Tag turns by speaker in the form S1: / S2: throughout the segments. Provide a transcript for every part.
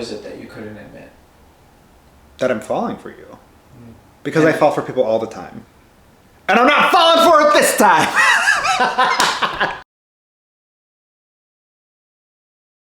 S1: is it that you couldn't admit?
S2: That I'm falling for you. Because I fall for people all the time. And I'm not falling for it this time!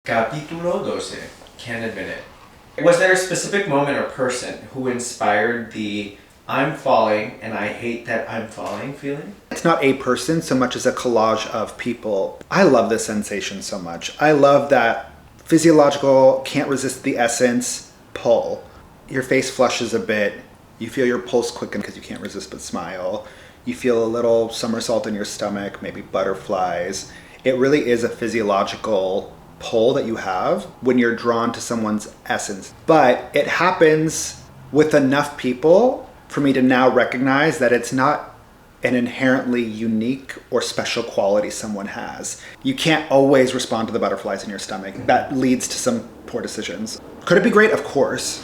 S1: Capítulo 12. Can't admit it. Was there a specific moment or person who inspired the I'm falling and I hate that I'm falling feeling?
S2: It's not a person so much as a collage of people. I love this sensation so much. I love that physiological, can't resist the essence pull. Your face flushes a bit. You feel your pulse quicken because you can't resist but smile. You feel a little somersault in your stomach, maybe butterflies. It really is a physiological pull that you have when you're drawn to someone's essence. But it happens with enough people for me to now recognize that it's not an inherently unique or special quality someone has. You can't always respond to the butterflies in your stomach. That leads to some poor decisions. Could it be great? Of course.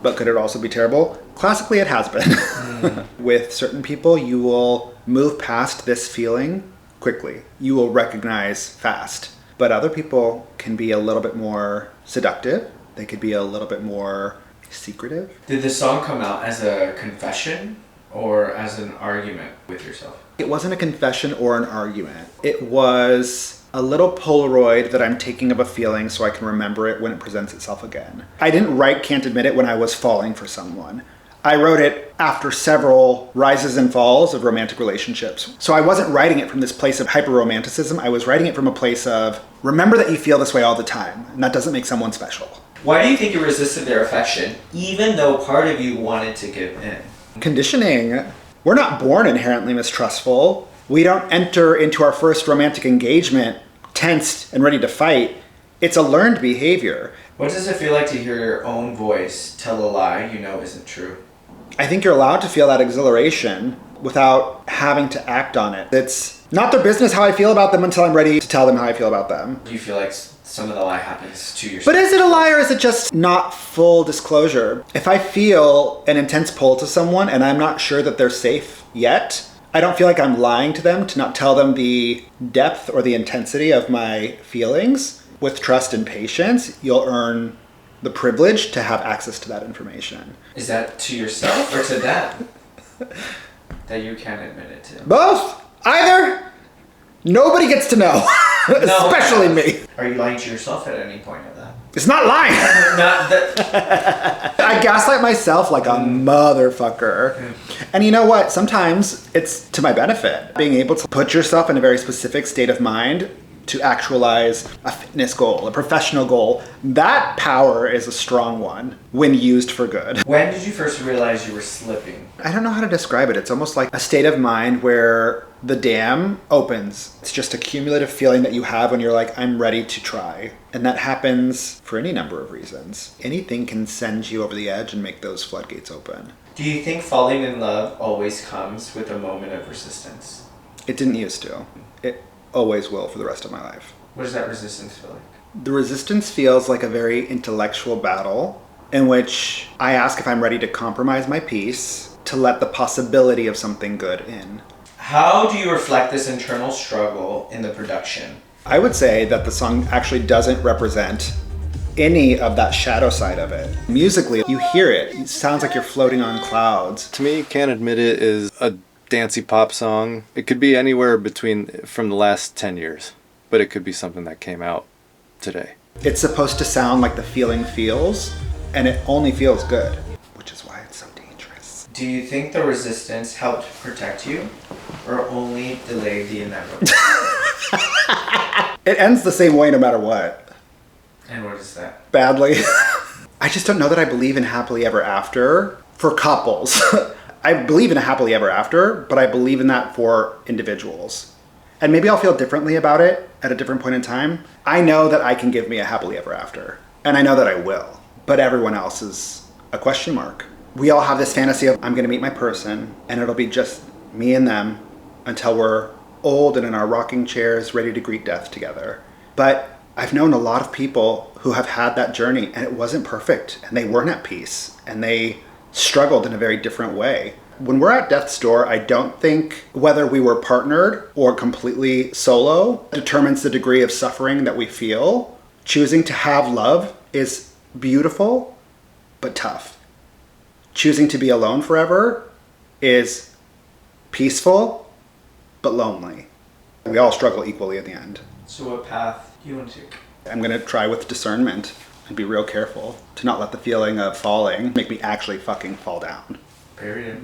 S2: But could it also be terrible? Classically, it has been. With certain people, you will move past this feeling quickly. You will recognize fast. But other people can be a little bit more seductive. They could be a little bit more secretive.
S1: Did the song come out as a confession or as an argument with yourself?
S2: It wasn't a confession or an argument. It was a little Polaroid that I'm taking of a feeling so I can remember it when it presents itself again. I didn't write Can't Admit It when I was falling for someone. I wrote it after several rises and falls of romantic relationships. So I wasn't writing it from this place of hyper-romanticism. I was writing it from a place of, remember that you feel this way all the time, and that doesn't make someone special.
S1: Why do you think you resisted their affection, even though part of you wanted to give in?
S2: Conditioning. We're not born inherently mistrustful. We don't enter into our first romantic engagement tensed and ready to fight. It's a learned behavior.
S1: What does it feel like to hear your own voice tell a lie you know isn't true?
S2: I think you're allowed to feel that exhilaration without having to act on it. It's not their business how I feel about them until I'm ready to tell them how I feel about them.
S1: Do you feel like some of the lie happens to yourself?
S2: But is it a lie or is it just not full disclosure? If I feel an intense pull to someone and I'm not sure that they're safe yet, I don't feel like I'm lying to them to not tell them the depth or the intensity of my feelings. With trust and patience, you'll earn the privilege to have access to that information.
S1: Is that to yourself or to them? That you can't admit it to?
S2: Both! Either! Nobody gets to know. Especially me.
S1: Are you lying to yourself at any point of that?
S2: It's not lying!
S1: Not that.
S2: I gaslight myself like a motherfucker. And you know what? Sometimes it's to my benefit. Being able to put yourself in a very specific state of mind to actualize a fitness goal, a professional goal, that power is a strong one when used for good.
S1: When did you first realize you were slipping?
S2: I don't know how to describe it. It's almost like a state of mind where the dam opens. It's just a cumulative feeling that you have when you're like, I'm ready to try. And that happens for any number of reasons. Anything can send you over the edge and make those floodgates open.
S1: Do you think falling in love always comes with a moment of resistance?
S2: It didn't used to. It always will for the rest of my life.
S1: What does that resistance feel like?
S2: The resistance feels like a very intellectual battle in which I ask if I'm ready to compromise my peace to let the possibility of something good in.
S1: How do you reflect this internal struggle in the production?
S2: I would say that the song actually doesn't represent any of that shadow side of it. Musically, you hear it. It sounds like you're floating on clouds.
S3: To me, Can't Admit It is a dancey pop song. It could be anywhere from the last 10 years, but it could be something that came out today.
S2: It's supposed to sound like the feeling feels, and it only feels good, which is why it's so dangerous.
S1: Do you think the resistance helped protect you, or only delayed the inevitable?
S2: It ends the same way no matter what.
S1: And what is that?
S2: Badly. I just don't know that I believe in happily ever after for couples. I believe in a happily ever after, but I believe in that for individuals. And maybe I'll feel differently about it at a different point in time. I know that I can give me a happily ever after, and I know that I will, but everyone else is a question mark. We all have this fantasy of, I'm gonna meet my person, and it'll be just me and them until we're old and in our rocking chairs, ready to greet death together. But I've known a lot of people who have had that journey, and it wasn't perfect, and they weren't at peace, and they struggled in a very different way. When we're at death's door, I don't think whether we were partnered or completely solo determines the degree of suffering that we feel. Choosing to have love is beautiful, but tough. Choosing to be alone forever is peaceful, but lonely. We all struggle equally at the end.
S1: So what path you want to take?
S2: I'm going to try with discernment and be real careful to not let the feeling of falling make me actually fucking fall down.
S1: Period.